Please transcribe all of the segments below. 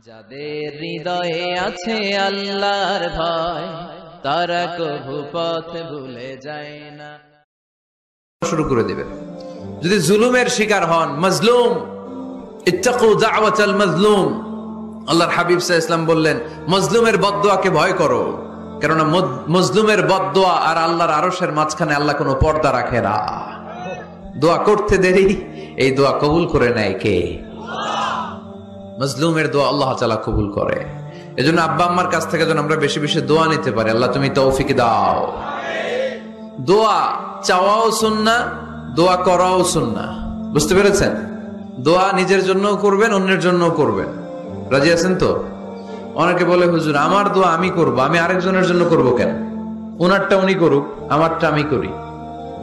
যাদের হৃদয়ে আছে আল্লাহর ভয় তারা কভু পথ ভুলে যায় না। শুরু করে দিবেন। যদি জুলুমের শিকার হন, মাজলুম, ইত্তাকু দাওয়াতাল মাজলুম, আল্লাহর হাবিব সাল্লাল্লাহু আলাইহি ওয়াসাল্লাম বললেন মজলুমের বদদুয়াকে ভয় করো, কারণ মজলুমের বদদুয়া আর আল্লাহর আরশের মাঝখানে আল্লাহ কোনো পর্দা রাখে না। দোয়া করতে দেরি, এই দোয়া কবুল করে নেয় কে? মজলুমের দোয়া আল্লাহ তাআলা কবুল করে। এজন্য আব্বা আম্মার কাছ থেকে যেন আমরা বেশি বেশি দোয়া নিতে পারি, আল্লাহ তুমি তৌফিক দাও। দোয়া চাওয়াও সুন্নাহ, দোয়া করাও সুন্নাহ। বুঝতে পেরেছেন? দোয়া নিজের জন্যও করবেন, অন্যের জন্যও করবেন। রাজি আছেন তো? অনেকে বলে হুজুর আমার দোয়া আমি করব, আমি আরেকজনের জন্য করব কেন? ওনারটা উনি করুক, আমারটা আমি করি,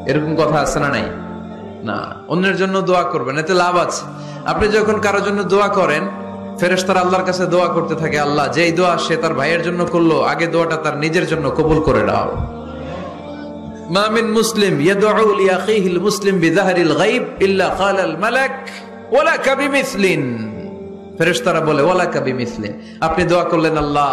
এরকম কথা আছে না? নাই না, অন্যের জন্য দোয়া করবেন, এতে লাভ আছে। আপনি যখন কারোর জন্য দোয়া করেন, ফেরেশতারা আল্লাহর কাছে দোয়া করতে থাকে, আল্লাহ যেই দোয়া সে তার ভাইয়ের জন্য করলো, আগে দোয়াটা তার নিজের জন্য কবুল করে দাও। মা মিন মুসলিম ইয়াদউ লিআখিহিল মুসলিম বিযাহরিল গায়ব ইল্লা ক্বালাল মালাক ওয়ালাকা বিমিসলিন। ফেরেশতারা বলে ওয়ালাকা বিমিসলিন, আপনি দোয়া করলেন আল্লাহ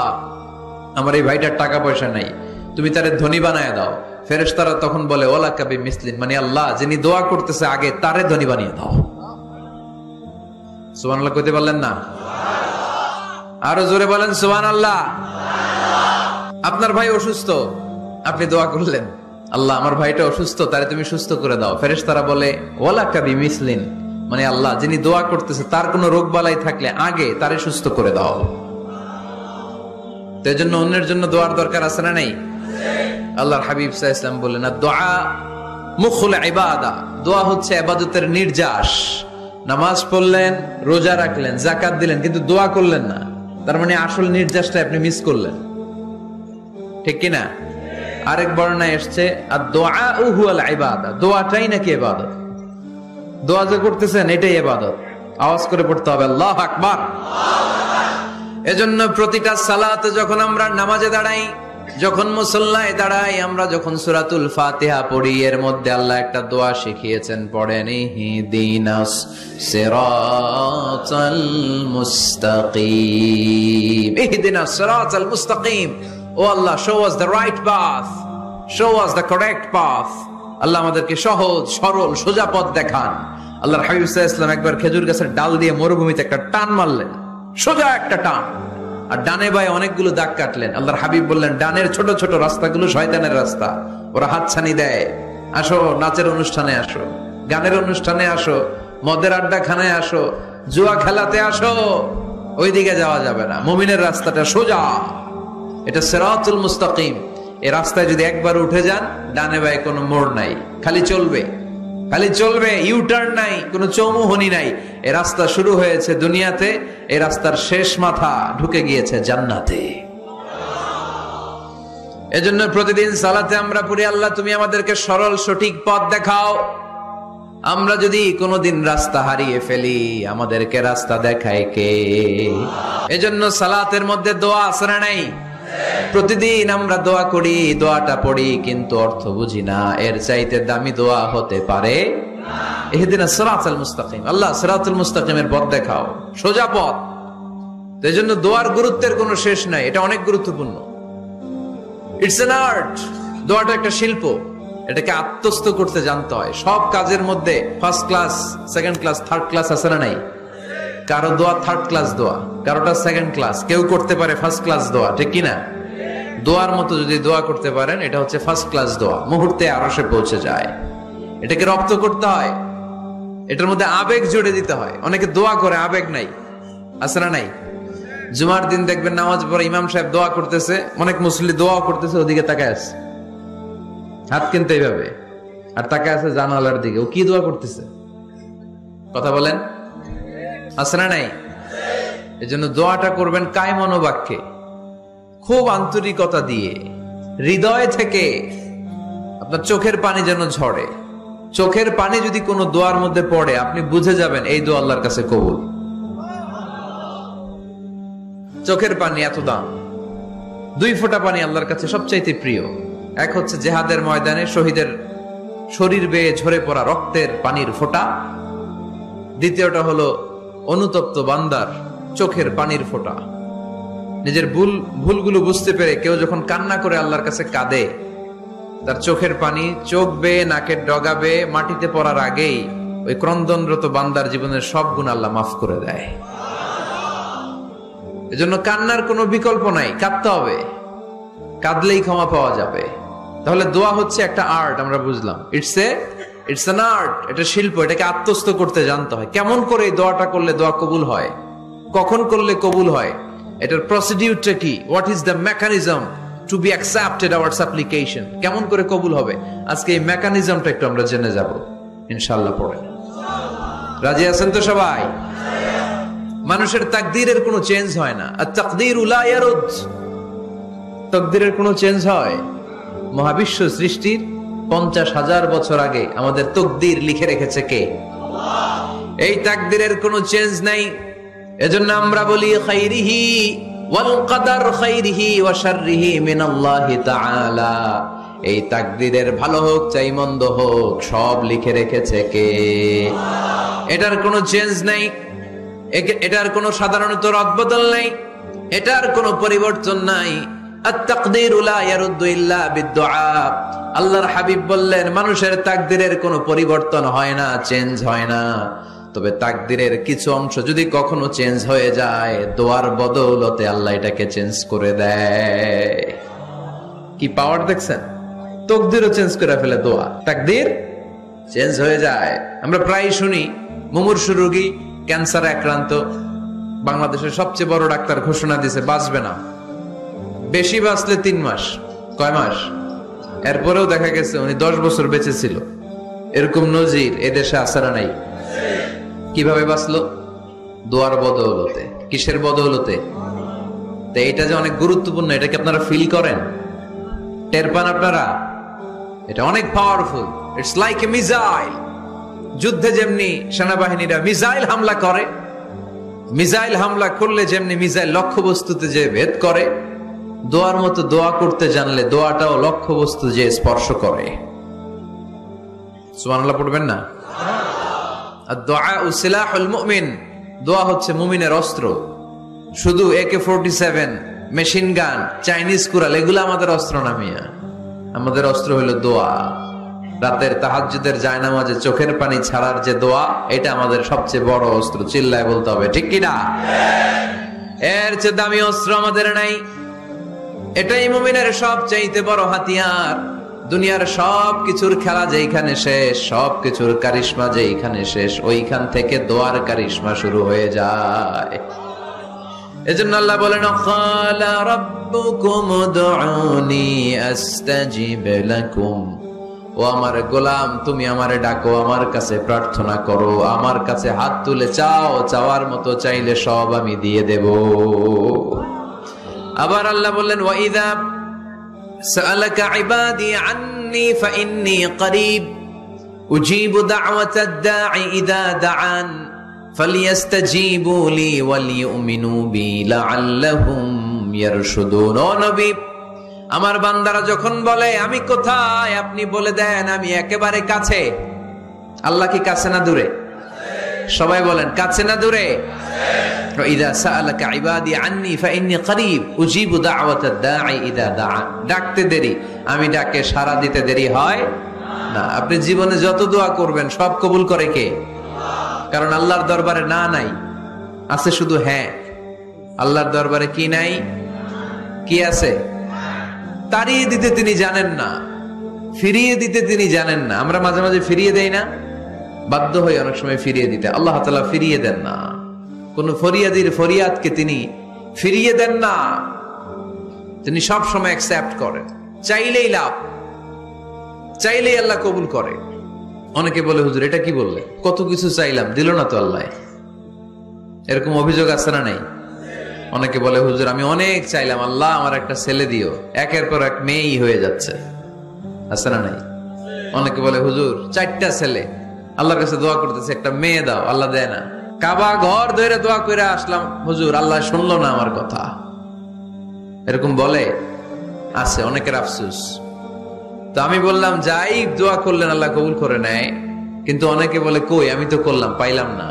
আমার এই ভাইটার টাকা পয়সা নাই, তুমি তারে ধনী বানায় দাও। ফেরেশতারা তখন বলে ওয়ালাকা বিমিসলিন, মানে আল্লাহ যিনি দোয়া করতেছে আগে তারে ধনী বানিয়ে দাও। সুবহানাল্লাহ কইতে পারলেন না? আরো জোরে বলেন সুবহানাল্লাহ। আপনার ভাই অসুস্থ, আপনি দোয়া করলেন আল্লাহ আমার ভাইটা অসুস্থ, তারে তুমি সুস্থ করে দাও। ফেরেশতারা বলে ওয়ালাকা বিমিসলিন, মানে আল্লাহ যিনি দোয়া করতেছে তার কোনো রোগ বালাই থাকলে আগে তারে সুস্থ করে দাও। তো এজন্য অন্যের জন্য দোয়ার দরকার আছে না নাই? আল্লাহর হাবিব সাল্লাল্লাহু আলাইহি ওয়াসাল্লাম বললেন দুআ মুখুল ইবাদা, দোয়া হচ্ছে ইবাদতের নির্যাস। নামাজ পড়লেন, রোজা রাখলেন, যাকাত দিলেন, কিন্তু দোয়া করলেন না, তার মানে আসল নির্যাসটা আপনি মিস করলেন, ঠিক কি না? আরেক বর্ণনায় এসেছে আদ-দুআউ হুয়াল ইবাদা, দোয়াটাই নাকি ইবাদত। দোয়া যে করতেছেন এটাই ইবাদত। আওয়াজ করে পড়তে হবে আল্লাহু আকবার। এজন্য প্রতিটা সালাতে যখন আমরা নামাজে দাঁড়াই, যখন মুসল্লায় দাঁড়াই, আমরা যখন সূরাতুল ফাতিহা পড়ি, এর মধ্যে আল্লাহ একটা দোয়া শিখিয়েছেন, পড়েন ইহদিনাস সিরাতাল মুস্তাকিম। ইহদিনাস সিরাতাল মুস্তাকিম, ও আল্লাহ show us the right path, show us the correct path. আল্লাহ আমাদেরকে সহজ সরল সোজা পথ দেখান। আল্লাহর হাবিব সাল্লাল্লাহু আলাইহি ওয়াসাল্লাম একবার খেজুর গাছের ডাল দিয়ে মরুভূমিতে একটা টান মারলেন, সোজা একটা টান, আর ডানে বায়ে অনেকগুলো দাগ কাটলেন। আল্লাহর হাবিব বললেন ডানের ছোট ছোট রাস্তাগুলো শয়তানের রাস্তা, ওরা হাতছানি দেয়। আসো নাচের অনুষ্ঠানে আসো, গানের অনুষ্ঠানে আসো, মদের আড্ডাখানায় আসো, জুয়া খেলাতে আসো, ওইদিকে যাওয়া যাবে না। মুমিনের রাস্তাটা সোজা, এটা সিরাতুল মুস্তাকিম। এই রাস্তায় যদি একবার উঠে যান, ডানে বায়ে কোনো মোড় নাই, খালি চলবে, খালি চলবে, ইউটার্ন নাই, কোনো চৌমুহনী নাই। এই রাস্তা শুরু হয়েছে দুনিয়াতে, এই রাস্তার শেষ মাথা ঢুকে গিয়েছে জান্নাতে। এজন্য প্রতিদিন সালাতে আমরা পড়ি আল্লাহ তুমি আমাদেরকে সরল সঠিক পথ দেখাও। আমরা যদি কোনোদিন রাস্তা হারিয়ে ফেলি, আমাদেরকে রাস্তা দেখায় কে? এজন্য সালাতের মধ্যে দোয়া আছে না নাই? প্রতিদিন আমরা দোয়া করি, দোয়াটা পড়ি, কিন্তু অর্থ বুঝি না। এর চাইতে দামি দোয়া হতে পারে ইহদিনাস সিরাতাল মুস্তাকিম, আল্লাহ সিরাতুল মুস্তাকিমের পথ দেখাও, সোজা পথ। এই জন্য দোয়ার গুরুত্বের কোনো শেষ নাই, এটা অনেক গুরুত্বপূর্ণ। ইটস অ্যান আর্ট, দোয়াটা একটা শিল্প, এটাকে আত্মস্থ করতে জানতে হয়। সব কাজের মধ্যে first class, second class, third class আছে না নাই? কারো দোয়া থার্ড ক্লাস দোয়া, কারোটা সেকেন্ড ক্লাস, কেউ করতে পারে ফার্স্ট ক্লাস দোয়া, ঠিক কিনা? দোয়ার মতো যদি দোয়া করতে পারেন, এটা হচ্ছে ফার্স্ট ক্লাস দোয়া, মুহূর্তে আরশে পৌঁছে যায়। এটাকে রপ্ত করতে হয়, এটার মধ্যে আবেগ জুড়ে দিতে হয়। অনেকে দোয়া করে আবেগ নাই, আছে না নাই? জুমার দিন দেখবেন নামাজ পড়ে ইমাম সাহেব দোয়া করতেছে, অনেক মুসল্লি দোয়া করতেছে, ওদিকে তাকায় আছে, হাত কিন্তু এইভাবে, আর তাকায় আছে জানালার দিকে, ও কি দোয়া করতেছে? কথা বলেন, আছে না নাই? এজন্য দোয়াটা করবেন কায় মনোবাক্যে, খুব আন্তরিকতা দিয়ে, হৃদয় থেকে। আপনার চোখের পানি যেন ঝরে। চোখের পানি যদি কোনো দোয়ার মধ্যে পড়ে, আপনি বুঝে যাবেন এই দোয়া আল্লাহর কাছে কবুল। চোখের পানি এত দাম। দুই ফোঁটা পানি আল্লাহর কাছে সবচাইতে প্রিয়। এক হচ্ছে জিহাদের ময়দানে শহীদের শরীর বেয়ে ঝরে পড়া রক্তের পানির ফোঁটা, দ্বিতীয়টা হলো অনুতপ্ত বান্দার চোখের পানির ফোঁটা। নিজের ভুলগুলো বুঝতে পেরে কেউ যখন কান্না করে আল্লাহর কাছে কাঁদে, তার চোখের পানি চোখ বেয়ে নাকের ডগা বেয়ে মাটিতে পড়ার আগেই ওই ক্রন্দনরত বান্দার জীবনের সব গুণ আল্লাহ মাফ করে দেয়। এজন্য কান্নার কোনো বিকল্প নাই, কাঁদতে হবে, কাঁদলেই ক্ষমা পাওয়া যাবে। তাহলে দোয়া হচ্ছে একটা আর্ট, আমরা বুঝলাম। ইটস অ্যান আর্ট, এটা শিল্প, এটাকে আত্মস্থ করতে জানতে হয়। কেমন করে এই দোয়াটা করলে দোয়া কবুল হয়, কখন করলে কবুল হয়, এটার প্রসিডিউরটা কি, what is the mechanism two be accepted hour সাপ্লিকেশন, কেমন করে কবুল হবে, আজকে এই মেকানিজমটা একটু আমরা জেনে যাব ইনশাআল্লাহ। পড়ে রাজি আছেন তো সবাই? মানুষের তাকদীরের কোনো চেঞ্জ হয় না। আত-তাকদীরু লা ইয়ারুদ, তাকদীরের কোনো চেঞ্জ হয়? মহাবিশ্ব সৃষ্টির 50,000 বছর আগে আমাদের তাকদীর লিখে রেখেছে কে? আল্লাহ। এই তাকদীরের কোনো চেঞ্জ নাই। এজন্য আমরা বলি খাইরিহি ওয়াল কদর খাইরিহি ওয়া শাররিহি মিনাল্লাহি তাআলা। এই তাকদীরের ভালো হোক চাই মন্দ হোক সব লিখে রেখেছে কে? আল্লাহ। এটার কোনো চেঞ্জ নাই, এটার কোনো সাধারণত রদবদল নাই, এটার কোনো পরিবর্তন নাই। আত-তাকদীরু লা ইয়ারুদ্দু ইল্লা বিদ-দুআ। আল্লাহর হাবিব বললেন মানুষের তাকদীরের কোনো পরিবর্তন হয় না, চেঞ্জ হয় না। তবে তাকদীরের কিছু অংশ যদি কখনো চেঞ্জ হয়ে যায়, দোয়ার বদৌলতে আল্লাহ এটাকে চেঞ্জ করে দেয়। কি পাওয়ার দেখছেন? তাকদীরও চেঞ্জ করে ফেলে দোয়া, তাকদীর চেঞ্জ হয়ে যায়। আমরা প্রায় শুনি মুমূর্ষু রোগী, ক্যান্সারে আক্রান্ত, বাংলাদেশের সবচেয়ে বড় ডাক্তার ঘোষণা দিয়েছে বাঁচবে না, বেশি বাঁচলে 3 মাস। কয় মাস? এরপরেও দেখা গেছে উনি 10 বছর বেঁচে ছিল। এরকম নজির এদেশে আসারা নাই। কিভাবে বাঁচলো? দোয়ার বদৌলতে। কিসের বদৌলতে? তো এটা যে অনেক গুরুত্বপূর্ণ, এটা কি আপনারা ফিল করেন, টের পান আপনারা? এটা অনেক powerful. It's like a missile. যুদ্ধে যেমনি সেনাবাহিনীরা মিসাইল হামলা করে, মিসাইল হামলা করলে যেমনি মিসাইল লক্ষ্যবস্তুতে যে ভেদ করে, দোয়ার মতো দোয়া করতে জানলে দোয়াটাও লক্ষ্যবস্তু যে স্পর্শ করে। সুবহানাল্লাহ পড়বেন না? আদ-দুআউ সিলাহুল মুমিন। দোয়া হচ্ছে মুমিনের অস্ত্র। শুধু AK-47, machine gun, Chinese Corel এগুলো আমাদের অস্ত্র না মিয়া। আমাদের অস্ত্র হলো দোয়া। রাতের তাহাজ্জুদের জায়নামাজে চোখের পানি ছাড়ার যে দোয়া, এটা আমাদের সবচেয়ে বড় অস্ত্র। চিল্লায় বলতে হবে ঠিক কি না? এর চেয়ে দামি অস্ত্র আমাদের নাই। এটাই মুমিনের সবচাইতে বড় হাতিয়ার। দুনিয়ার সব কিছুর খেলা যেখানে শেষ, সব কিছুর কারিশমা যেখানে শেষ, ওইখান থেকে দোয়ার কারিশমা শুরু হয়ে যায়। এজন্য আল্লাহ বলেন ক্বালা রাব্বুকুম উদউনি আস্তাজিব লাকুম। ও আমার গোলাম, তুমি আমারে ডাকো, আমার কাছে প্রার্থনা করো, আমার কাছে হাত তুলে চাও, চাওয়ার মতো চাইলে সব আমি দিয়ে দেব। আবার আল্লাহ বললেন ওয়া ইযা সাআলাকা ইবাদি আন্নী ফাইন্নী করিব উজিবু দাওয়াতাদ দাঈ ইযা দাআন ফালিয়াস্তাজিবু লি ওয়ালিউমিনু বি লাআল্লাহুম ইয়ারশুদুন। ও নবী, আমার বান্দারা যখন বলে আমি কোথায়, আপনি বলে দেন আমি একেবারে কাছে। আল্লাহ কি কাছে না দূরে? সবাই বলেন কাছে না দূরে? ইযা সাআলাকা ইবাদি আন্নী ফাইন্নী করিব উজিবু দাওয়াতাদ দাঈ ইযা দাআন। ডাকতে দেরি, আমি ডাকে সাড়া দিতে দেরি হয় না। আপনি জীবনে যত দোয়া করবেন সব কবুল করে কে? কারণ আল্লাহর দরবারে না নাই, আছে শুধু হ্যাঁ। আল্লাহর দরবারে কি নাই? কি আছে? তাড়িয়ে দিতে তিনি জানেন না, ফিরিয়ে দিতে তিনি জানেন না। আমরা মাঝে মাঝে ফিরিয়ে দেই না, বাধ্য হই অনেক সময় ফিরিয়ে দিতে। আল্লাহ তাআলা ফিরিয়ে দেন না। কোন ফরিয়াদির ফরিয়াদকে তিনি ফিরিয়ে দেন না, তিনি সব সময় অ্যাকসেপ্ট করেন। চাইলেই লাভ, চাইলেই আল্লাহ কবুল করে। অনেকে বলে হুজুর এটা কি বললে, কত কিছু চাইলাম দিল না তো আল্লাহ। এরকম অভিযোগ আছে না নাই? অনেকে বলে হুজুর আমি অনেক চাইলাম, আল্লাহ আমার একটা ছেলে দিও, একের পর এক মেয়েই হয়ে যাচ্ছে। আছে না নাই? অনেকে বলে হুজুর 4টা ছেলে, আল্লাহর কাছে দোয়া করতেছে একটা মেয়ে দাও, আল্লাহ দেয় না। কাবা ঘর ধরে দোয়া করে আসলাম, হুজুর আল্লাহ শুনলো না আমার কথা। এরকম বলে, আছে অনেকের আফসোস। তো আমি বললাম যাই দোয়া করলেন আল্লাহ কবুল করে নেয়, কিন্তু অনেকে বলে কই আমি তো করলাম পাইলাম না।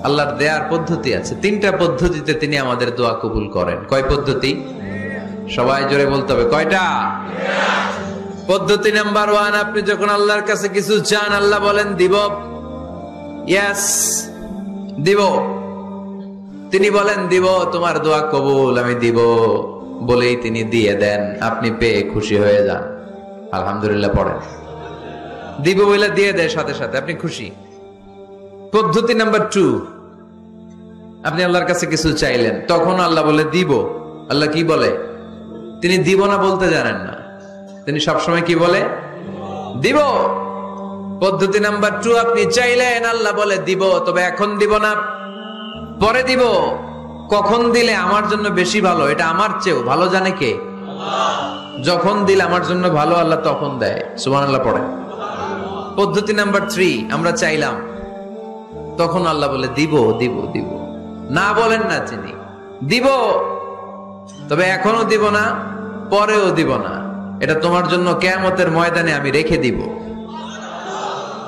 আল্লাহর দেয়ার পদ্ধতি আছে, 3টা পদ্ধতিতে তিনি আমাদের দোয়া কবুল করেন। কয় পদ্ধতি? সবাই জোরে বলতে হবে, কয়টা? পদ্ধতি নাম্বার 1, আপনি যখন আল্লাহর কাছে কিছু চান, আল্লাহ বলেন দিব, ইয়েস দিব। তিনি বলেন দিব, তোমার দোয়া কবুল, আমি দিব বলেই তিনি দিয়ে দেন। আপনি পেয়ে খুশি হয়ে যান, আলহামদুলিল্লাহ পড়েন। দিব বলে দিয়ে দেয় সাথে সাথে, আপনি খুশি। পদ্ধতি নাম্বার 2, আপনি আল্লাহর কাছে কিছু চাইলেন, তখন আল্লাহ বলে দিব। আল্লাহ কি বলে? তিনি দিব না বলতে জানেন না, তিনি সবসময় কি বলে? দিব। পদ্ধতি নাম্বার 2, আপনি চাইলেন, আল্লাহ বলে দিব, তবে এখন দিব না, পরে দিব। কখন দিলে আমার জন্য বেশি ভালো, এটা আমার চেয়েও ভালো জানে কে? যখন দিলে আমার জন্য ভালো, আল্লাহ তখন দেয়। সুবহানাল্লাহ পড়ে। পদ্ধতি নাম্বার 3, আমরা চাইলাম, তখন আল্লাহ বলে দিব দিব দিব, না বলেন না তিনি, দিব, তবে এখনো দিব না, পরেও দিব না, এটা তোমার জন্য কিয়ামতের ময়দানে আমি রেখে দিব।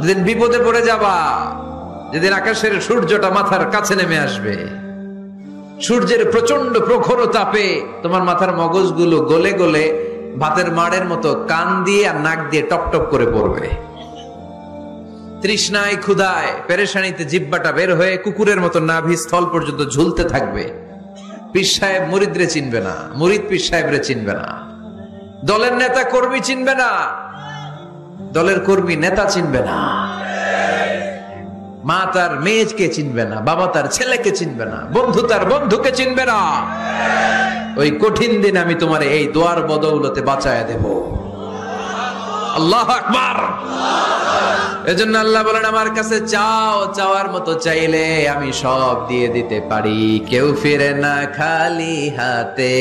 যেদিন বিপদে পড়ে যাবা, যেদিন আকাশের সূর্যটা মাথার কাছে নেমে আসবে, সূর্যের প্রচন্ড প্রখর তাপে তোমার মাথার মগজগুলো গলে গলে ভাতের মাড়ের মতো কান দিয়ে আর নাক দিয়ে টপ টপ করে পড়বে। তৃষ্ণায় ক্ষুধায় পেরেশানিতে জিহ্বাটা বের হয়ে কুকুরের মতো নাভি স্থল পর্যন্ত ঝুলতে থাকবে। পীর সাহেব মুরিদরে চিনবে না, মুরিদ পীর সাহেবরে চিনবে না, দলের নেতা কর্মী চিনবে না, দলের কর্মী নেতা চিনবে না, মা তার মেয়েকে চিনবে না, বাবা তার ছেলেকে চিনবে না, বন্ধু তার বন্ধুকে চিনবে না। ওই কঠিন দিন আমি তোমার এই দোয়ার বদৌলতে বাঁচায় দেব। আল্লাহু আকবার। এজন্য আল্লাহ বলেন, আমার কাছে চাও, চাওয়ার মতো চাইলে আমি সব দিয়ে দিতে পারি। কেউ ফিরে না খালি হাতে,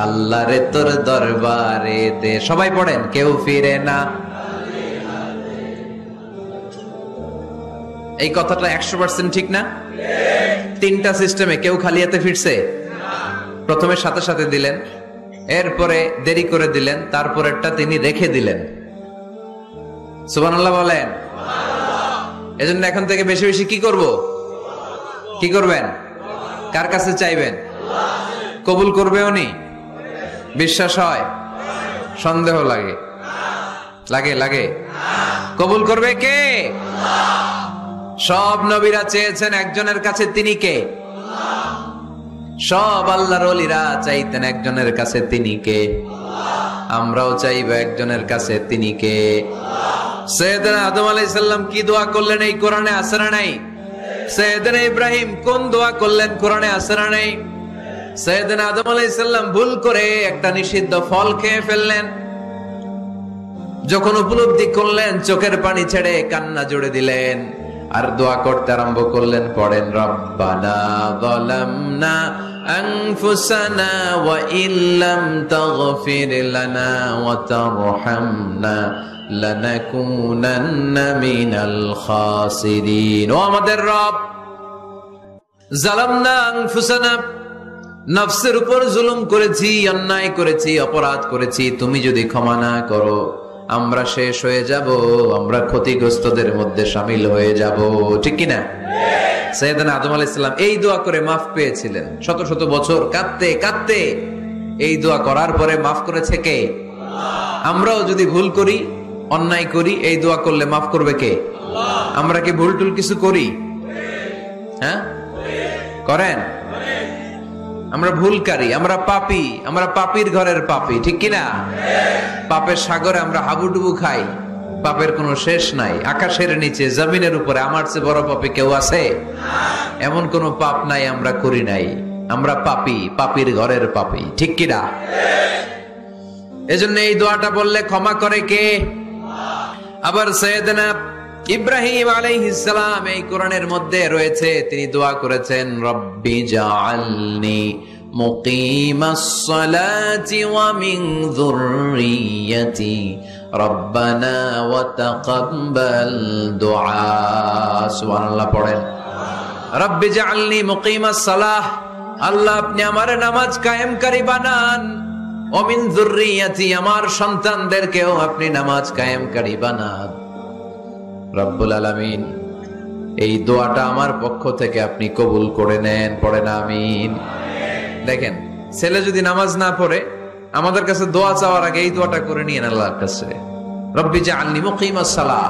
আল্লাহরে তোর দরবারে দে। সবাই পড়েন, কেউ ফিরে না। এই কথাটা 100% ঠিক না? 3টা সিস্টেমে কেউ খালি হাতে ফিরছে? প্রথমে সাথে সাথে দিলেন, এরপরে দেরি করে দিলেন, তারপরেরটা তিনি রেখে দিলেন। সুবহানাল্লাহ বলেন। এজন্য এখন থেকে বেশি বেশি কি করব? কি করবেন? কার কাছে চাইবেন? কবুল করবে উনি? বিশ্বাস হয়? সন্দেহ লাগে? লাগে লাগে? কবুল করবে কে? সব নবীরা চেয়েছেন একজনের কাছে, তিনি কে? সব আল্লাহর ওলিরা চাইতেন একজনের কাছে, তিনি কে? আমরাও চাইবো একজনের কাছে, তিনি কে? সাইয়েদনা আদম আলাইহিস সালাম কি দোয়া করলেন এই কোরআনে আছে না নাই? সাইয়েদনা ইব্রাহিম কোন দোয়া করলেন কোরআনে আছে না নাই? সাইয়েদনা আদম আলাইহিস সালাম ভুল করে একটা নিষিদ্ধ ফল খেয়ে ফেললেন, যখন উপলব্ধি করলেন চোখের পানি ছেড়ে কান্না জুড়ে দিলেন আর দোয়া করতে আরম্ভ করলেন। পড়েন, রব্বানা যালামনা আনফুসানা ওয়া ইল্লাম তাগফির লানা ওয়া তারহামনা লানাকুনান্না মিনাল খাসিরিন। ও আমাদের রব, যালামনা আনফুসানা, নফসের উপর জুলুম করেছি, অন্যায় করেছি, অপরাধ করেছি, তুমি যদি ক্ষমা না করো আমরা শেষ হয়ে যাব, আমরা ক্ষতিগ্রস্তদের মধ্যে শামিল হয়ে যাব। ঠিক কিনা? সাইয়েদনা আদম আলাইহিস সালাম এই দোয়া করে মাফ পেয়েছিলেন। শত শত বছর কাঁদতে কাঁদতে এই দোয়া করার পরে মাফ করেছে কে? আমরাও যদি ভুল করি, অন্যায় করি, এই দোয়া করলে মাফ করবে কে? আমরা কি ভুল টুল কিছু করি? হ্যাঁ, করেন? আমরা ভুলকারী, আমরা পাপী, আমরা পাপীর ঘরের পাপী। ঠিক কিনা? পাপের সাগরে আমরা হাবুডুবু খাই, পাপের কোনো শেষ নাই। আকাশের নিচে, জমিনের উপরে আমার চেয়ে বড় পাপী কেউ আছে? এমন কোন পাপ নাই আমরা করি নাই। আমরা পাপী, পাপীর ঘরের পাপী। ঠিক কিনা? এজন্য এই দোয়াটা বললে ক্ষমা করে কে? আবার সাইয়েদনা ইব্রাহিম আলাইহিস সালাম এই কোরআনের মধ্যে রয়েছে, তিনি দোয়া করেছেন, রব্বি জাআলনি মুকিমাস সালাতি ওয়া মিন যুররিয়্যাতি রব্বানা ওয়া তাকাব্বাল দুআ। সুবহানাল্লাহ পড়েন, রব্বি জাআলনি মুকিমাস সালাহ, আল্লাহ আপনি আমার নামাজ কায়েমকারী বানান, ওয়া মিন যুররিয়্যাতি, আমার সন্তানদেরকেও আপনি নামাজ কায়েমকারী বানান। রব্বুল আলামিন এই দোয়াটা আমার পক্ষ থেকে আপনি কবুল করে নেন। পড়েন আমিন। দেখেন, ছেলে যদি নামাজ না পড়ে আমাদের কাছে দোয়া চাওয়ার আগে এই দোয়াটা করে নিয়েন আল্লাহর কাছে, রব্বি জাআলনি মুকিমাস সালাহ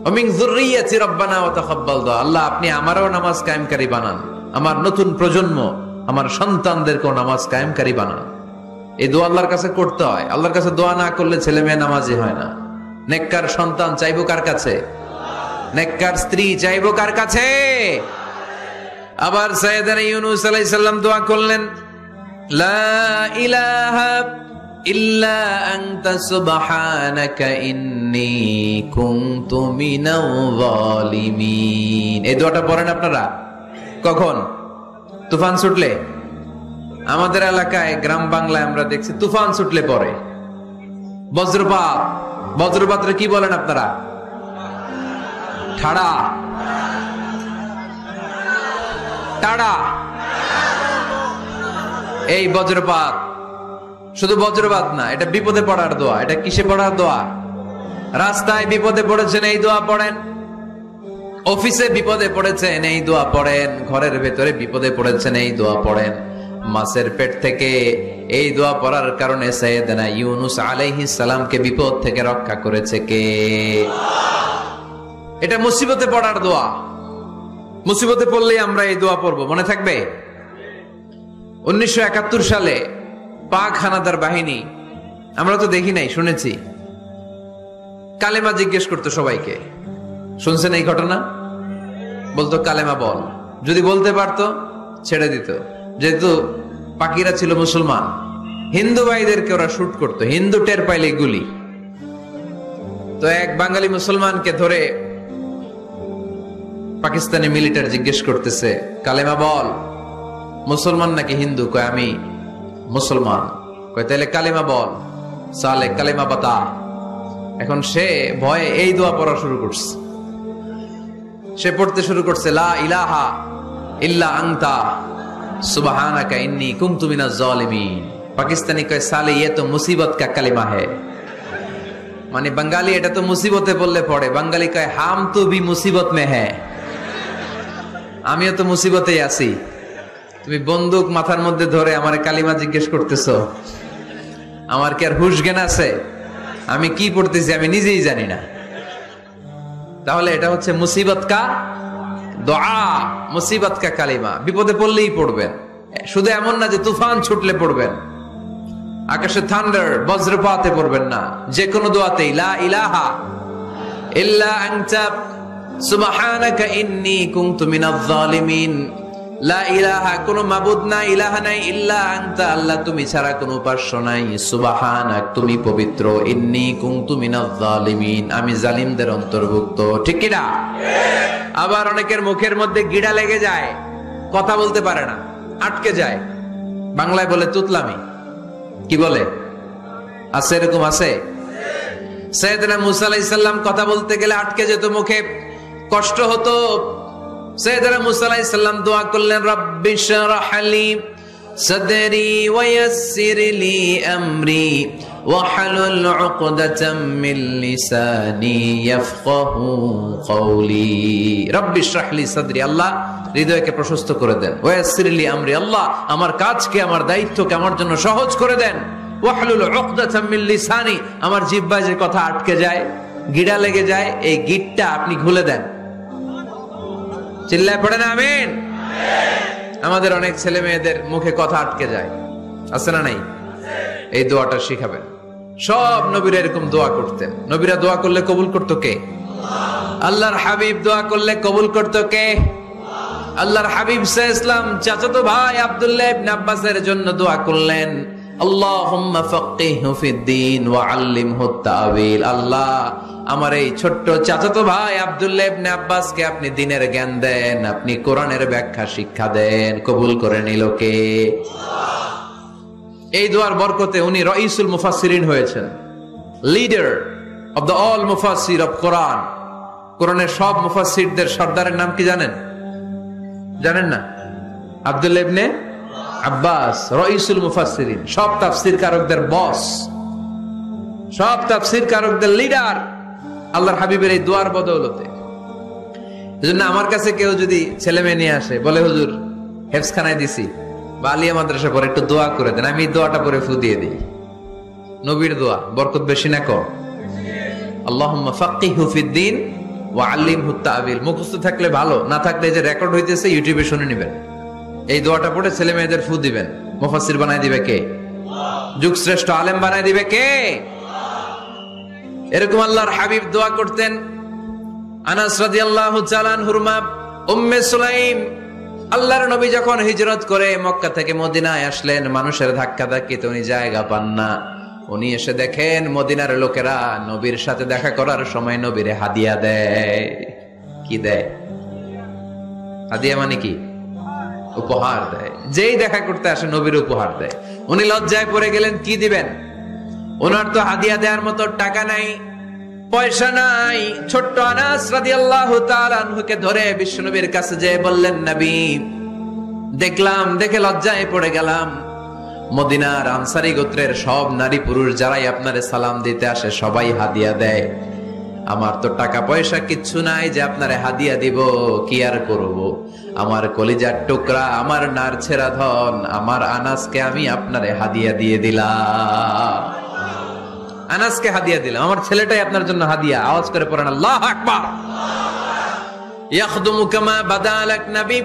ওয়া মিন যুররিয়াতি রব্বানা ওয়া তাকাব্বাল দুআ। আল্লাহ, আপনি আমারও নামাজ কায়েমকারী বানান, আমার নতুন প্রজন্ম, আমার সন্তানদেরকেও নামাজ কায়েমকারী বানান। এই দোয়া আল্লাহর কাছে করতে হয়। আল্লাহর কাছে দোয়া না করলে ছেলে মেয়ে নামাজি হয় না। নেককার সন্তান চাইবো কার কাছে? নেককার স্ত্রী চাইবো কার কাছে? আবার সাইয়েদনা ইউনূস আলাইহিস সালাম দোয়া করলেন, লা ইলাহা ইল্লা আনতা সুবহানাকা ইন্নী কুনতু মিনাল যালিমিন। এই দোয়াটা পড়েন আপনারা কখন? তুফান ছুটলে। আমাদের এলাকায় গ্রাম বাংলায় আমরা দেখছি তুফান ছুটলে পড়ে। বজ্রপাত, বজ্রপাতরে কি বলেন আপনারা? ঠাড়া, টাড়া। এই বজ্রপাত শুধু বজ্রপাত না, এটা বিপদে পড়ার দোয়া। এটা কিসে পড়ার দোয়া? রাস্তায় বিপদে পড়েছেন, এই দোয়া পড়েন। অফিসে বিপদে পড়েছেন, এই দোয়া পড়েন। ঘরের ভেতরে বিপদে পড়েছেন, এই দোয়া পড়েন। মাছের পেট থেকে এই দোয়া পড়ার কারণে সাইয়েদনা ইউনূস আলাইহিস সালামকে বিপদ থেকে রক্ষা করেছে কে? এটা মুসিবতে পড়ার দোয়া। মুসিবতে পড়লেই আমরা এই দোয়া পড়বো, মনে থাকবে? 1971 সালে পাক হানাদার বাহিনী, আমরা তো দেখি নাই, শুনেছি, কালেমা জিজ্ঞেস করতো সবাইকে। শুনছেন এই ঘটনা? বলতো কালেমা বল। যদি বলতে পারতো ছেড়ে দিত, যেহেতু পাকিরা ছিল মুসলমান। হিন্দু ভাইদেরকে ওরা শুট করতো, হিন্দু টের পাইলে গুলি। তো এক বাঙালি মুসলমানকে ধরে পাকিস্তানি মিলিটারি জিজ্ঞেস করতেছে, কালেমা বল। মুসলমান নাকি হিন্দু? কয় আমি মুসলমান। কয় তাহলে কালেমা বল। সালে কালেমা বাতা। এখন সে ভয়ে এই দোয়া পড়া শুরু করছে। সে পড়তে শুরু করছে, লা ইলাহা ইল্লা আনতা সুবহানাকা ইন্নী কুনতু মিনাজ জালিমিন। পাকিস্তানি কয় সালে ये तो मुसीबत का कलिमा है। মানে বাঙালি এটা তো মুসিবতে বললে পড়ে। বাঙালি কয় হাম তো ভি মুসিবত মে হ্যায়, আমিও তো মুসিবতেই আছি। তুমি বন্দুক মাথার মধ্যে ধরে আমারে কালিমা জিজ্ঞেস করতেছো, আমার কি আর হুশ জ্ঞান আছে? আমি কি পড়তেছি আমি নিজেই জানি না। তাহলে এটা হচ্ছে মুসিবত কা দোয়া, মুসিবত কা কালিমা। বিপদে পড়লেই পড়বেন, শুধু এমন না যে তুফান ছুটলে পড়বেন, আকাশে থান্ডার বজ্রপাতে পড়বেন না। যে কোনো দোয়াতেই লা ইলাহা ইল্লা আনতা সুবহানাকা ইন্নী কুনতু মিনাজ জালিমিন। লা ইলাহা, কোনো মাবুদ নাই, ইলাহা নাই, ইল্লা আনতা, আল্লাহ তুমি ছাড়া কোনো উপাস্য নাই, সুবহানাক, তুমি পবিত্র, ইন্নী কুনতু মিনাজ জালিমিন, আমি জালিমদের অন্তর্ভুক্ত। ঠিক কি না? আবার অনেকের মুখের মধ্যে গিড়া লেগে যায়, কথা বলতে পারে না, আটকে যায়। বাংলায় বলে তুতলামি। কি বলে? আছে, এরকম আছে। সাইয়েদনা মুসা আলাইহিস সালাম কথা বলতে গেলে আটকে যেত, মুখে কষ্ট হতো। সাইয়েদনা মুসা আলাইহিস সালাম দোয়া করলেন, রব্বি শরহ লি সাদরি ওয়া ইয়াসসির লি আমরি ওয়াহলুল উকদাতাম মিন লিসানি ইয়াফকাহু কওলি। রব্বি শরহ লি সাদরি, আল্লাহ হৃদয়কে প্রশস্ত করে দেন। ওয়া ইয়াসসির লি আমরি, আল্লাহ আমার কাজকে, আমার দায়িত্বকে আমার জন্য সহজ করে দেন। ওয়াহলুল উকদাতাম মিন লিসানি, আমার জিহ্বায় যে কথা আটকে যায়, গিড়া লেগে যায়, এই গিটটা আপনি খুলে দেন। চিল্লায় পড়েন আমিন। আমাদের অনেক ছেলে মেয়েদের মুখে কথা আটকে যায়, আছে না নাই? এই দোয়াটা শিখাবেন। সব নবীরা এরকম দোয়া করতেন। নবীরা দোয়া করলে কবুল করতো কে? আল্লাহর হাবিব দোয়া করলে কবুল করতো কে? আল্লাহর হাবিব সাল্লাল্লাহু আলাইহি ওয়াসাল্লাম চাচাতো ভাই আব্দুল্লাহ ইবনে আব্বাসের জন্য দোয়া করলেন, আল্লাহুম্মা ফাক্কিহহু ফিদ্দীন ওয়া আল্লিমহু তা'ওয়িল। আল্লাহ, আমার এই ছোট্ট চাচাতো ভাই আব্দুল্লাহ ইবনে আব্বাসকে আপনি দ্বীনের জ্ঞান দেন, আপনি কোরআনের ব্যাখ্যা শিক্ষা দেন। কবুল করে নিল কে? এই দোয়ার বরকতে উনি রাইসুল মুফাসসিরিন হয়েছেন, লিডার অফ দ্য অল মুফাসসির অফ কোরআন। কোরআনের সব মুফাসসিরদের সর্দারের নাম কি জানেন? জানেন না? আব্দুল্লাহ ইবনে আব্বাস, রাইসুল মুফাসসিরিন, সব তাফসীর কারকদের বস, সব তাফসীর কারকদের লিডার। আল্লাহর হাবিবের এই দোয়ার বদৌলতে এজন্য আমার কাছে কেউ যদি ছেলে মেয়ে নিয়ে আসে, বলে হুজুর হেফজখানায় দিছি বা আলিয়া মাদ্রাসা পরে একটু দোয়া করে দেন, আমি দোয়াটা পরে ফু দিয়ে দিই। নবীর দোয়া বরকত বেশি না কম? আল্লাহুম্মা ফাক্কিহু ফিদ্দীন ওয়া আল্লিমহু তা'বীল। মুখস্থ থাকলে ভালো, না থাকলে যে রেকর্ড হইতেছে ইউটিউবে শুনে নেবেন। এই দোয়াটা পড়ে ছেলে মেয়েদের ফু দিবেন। মুফাসসির বানায় দিবে কে? যুগ শ্রেষ্ঠ আলেম বানায় দিবে কে? এরকম আল্লাহর হাবিব দোয়া করতেন। আনাস রাদিয়াল্লাহু তাআলা আনহুর মা উম্মে সুলাইম, আল্লাহর নবী যখন হিজরত করে মক্কা থেকে মদিনায় আসলেন, মানুষের ধাক্কাধাক্কিতে উনি জায়গা পান না। উনি এসে দেখেন মদিনার লোকেরা নবীর সাথে দেখা করার সময় নবীরে হাদিয়া দেয়। কি দেয়? হাদিয়া মানে কি? উপহার দেয়। যেই দেখা করতে আসে নবীর উপহার দেয়। উনি লজ্জায় পড়ে গেলেন, কি দিবেন? ওনার তো হাদিয়া দেওয়ার মতো টাকা নাই, পয়সা নাই। ছোট্ট আনাস রাদিয়াল্লাহু তাআলা আনহুকে ধরে বিশ্বনবীর কাছে যেয়ে বললেন, নবী দেখলাম, দেখে লজ্জায় পড়ে গেলাম, মদিনার আনসারী গোত্রের সব নারী পুরুষ যারাই আপনারে সালাম দিতে আসে সবাই হাদিয়া দেয়। আমার তো টাকা পয়সা কিচ্ছু নাই যে আপনারে হাদিয়া দিব, কি আর করব? আমার কলিজার টুকরা, আমার নারছেরা ধন, আমার আনাসকে আমি আপনারে হাদিয়া দিয়ে দিলাম। আনাসকে হাদিয়া দিলাম, আমার ছেলেটাই আপনার জন্য হাদিয়া। আওয়াজ করে পড়েন আল্লাহু আকবার। ইয়াখদুমু কামা বাদালাক নবী,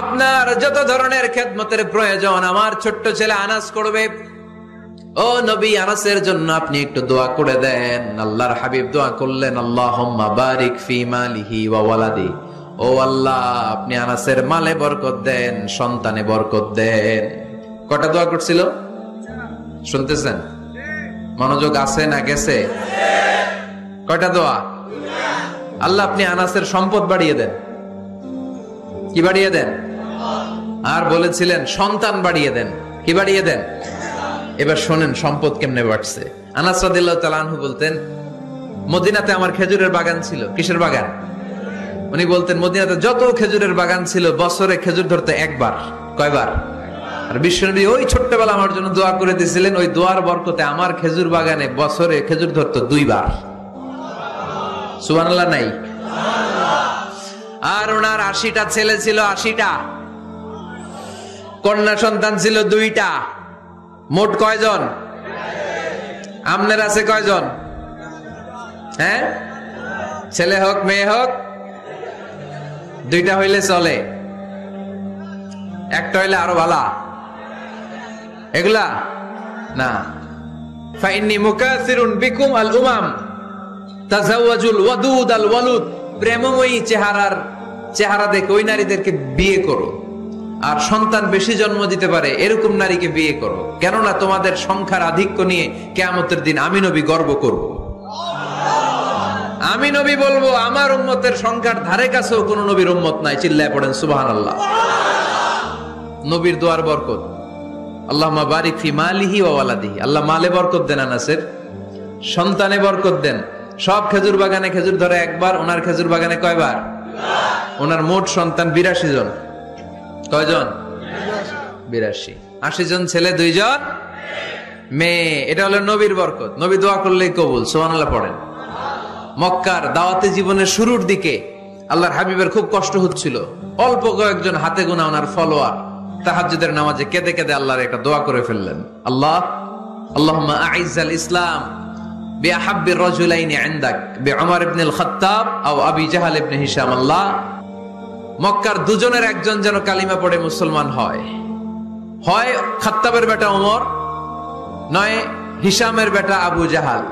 আপনার যত ধরনের খেদমতের প্রয়োজন আমার ছোট্ট ছেলে আনাস করবে। ও নবী, আনাসের জন্য আপনি একটু দোয়া করে দেন। আল্লাহর হাবিব দোয়া করলেন, আল্লাহুম্মা বারিক ফি মালিহি ওয়া ওয়ালাদি। ও আল্লাহ, আপনি আনাসের মালে বরকত দেন, সন্তানে বরকত দেন। কটা দোয়া করছিল শুনতেছেন? মনোযোগ আছে না গেছে? কয়টা দোয়া? আল্লাহ আপনি আনাসের সম্পদ বাড়িয়ে দেন। কি বাড়িয়ে দেন? আর বলেছিলেন সন্তান বাড়িয়ে দেন। কি বাড়িয়ে দেন? এবার শোনেন সম্পদ কেমনে বাড়ছে। আনাস রাদিয়াল্লাহু তাআলা আনহু বলতেন, মদিনাতে আমার খেজুরের বাগান ছিল। কিসের বাগান? উনি বলতেন মদিনাতে যত খেজুরের বাগান ছিল বছরে খেজুর ধরতে একবার। কয়বার? আর বিশ্বনবী ওই ছোট্টবেলা আমার জন্য দোয়া করে দিয়েছিলেন, ওই দোয়ার বরকতে আমার খেজুর বাগানে বছরে খেজুর ধরতো 2 বার। সুবহানাল্লাহ নাই? আর ওনার 80টা ছেলে ছিল, 80টা। কন্যা সন্তান ছিল 2টা। মোট কয়জন? আমনের আছে কয়জন? হ্যাঁ, ছেলে হোক মেয়ে হোক 2টা হইলে চলে, একটা হইলে আরো ভালো। এগুলা না। ফাইন্নী মুকাসিরুন বিকুম আল উমাম তাজাওয়াজুল ওয়াদুদ আল ওয়ালুদ। প্রেমময়ী চেহারা দেখে ওই নারীদেরকে বিয়ে করো, আর সন্তান বেশি জন্ম দিতে পারে এরকম নারীকে বিয়ে করো, কেননা তোমাদের সংখ্যার আধিক্য নিয়ে কিয়ামতের দিন আমি নবী গর্ব করব। আমি নবী বলবো আমার উম্মতের সংখ্যার ধারে কাছেও কোন নবীর উম্মত নাই। চিল্লায় পড়েন সুবহানাল্লাহ। নবীর দোয়ার বরকত। আল্লাহুম্মা বারিক ফি মালিহি ওয়া ওয়ালাদিহি। আল্লাহ মালে বরকত দেন, আনাসের সন্তানে বরকত দেন। সব খেজুর বাগানে খেজুর ধরে একবার, ওনার খেজুর বাগানে কয়বার? ওনার মোট সন্তান 82 জন। কয়জন? 82। 80 জন ছেলে, 2 জন মেয়ে। এটা হলো নবীর বরকত। নবী দোয়া করলেই কবুল। সুবহানাল্লাহ পড়েন। মক্কার দাওয়াতে জীবনের শুরুর দিকে আল্লাহর হাবিবের খুব কষ্ট হচ্ছিল। অল্প কয়েকজন হাতে গোনা ওনার ফলোয়ার তাহাজ্জুদের নামাজে কেঁদে কেঁদে আল্লাহর একটা দোয়া করে ফেললেন। আল্লাহুম্মা আইজ্জাল ইসলাম বিআহাব্বির রাজুলাইনি ইনদাক বিউমর ইবনে আল খাত্তাব আও আবি জাহল ইবনে হিশাম। আল্লাহ, মক্কার দুজনের একজন যেন কালিমা পড়ে মুসলমান হয়। হয় খাত্তাবের বেটা ওমর, নয় হিশামের বেটা আবু জাহাল।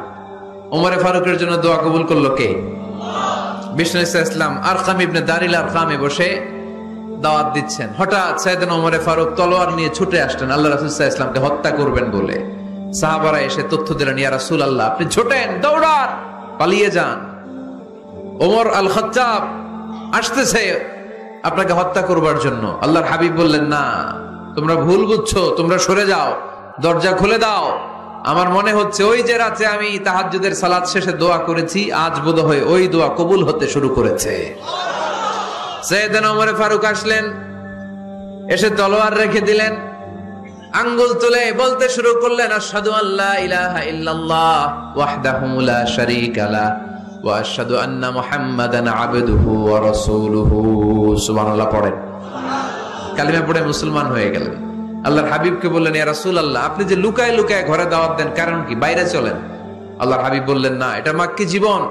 ওমরে ফারুকের জন্য দোয়া কবুল করলো কে? বিষ্ণু ইসলাম আরকাম ইবনে দারিল আরকামে বসে দাওয়াত দিচ্ছেন। হঠাৎ সাইয়েদনা ওমরে ফারুক তলোয়ার নিয়ে ছুটে আসলেন আল্লাহ রাসূল সাল্লাল্লাহু আলাইহি ওয়াসাল্লামকে হত্যা করবেন বলে। সাহাবারা এসে তথ্য দিলেন, ইয়া রাসূলুল্লাহ আপনি ছোটেন, দৌড়ান, পালিয়ে যান। ওমর আল খাত্তাব আসতেছে আপনাকে হত্যা করবার জন্য। আল্লাহর হাবিব বললেন, না, তোমরা ভুল বুঝছো, তোমরা সরে যাও, দরজা খুলে দাও। আমার মনে হচ্ছে ওই যে রাতে আমি তাহাজ্জুদের সালাত শেষে দোয়া করেছি, আজ বোধহয় ওই দোয়া কবুল হতে শুরু করেছে। সাইয়েদনা ওমর ফারুক আসলেন, এসে তলোয়ার রেখে দিলেন, আঙ্গুল তুলে বলতে শুরু করলেন, আশহাদু আল্লা ইলাহা ইল্লাল্লাহ ওয়াহদাহু লা শারীকা লা ওয়া আশহাদু আন্না মুহাম্মাদান আবদুহু ওয়া রাসূলুহু। সুবহানাল্লাহ পড়েন। কালিমা পড়ে মুসলমান হয়ে গেলেন। আল্লাহর হাবিবকে বললেন, ইয়া রাসূলুল্লাহ, আপনি যে লুকায় লুকায় ঘরে দাওয়াত দেন, কারণ কি? বাইরে চলেন। আল্লাহর হাবিব বললেন, না, এটা মাক্কি জীবন,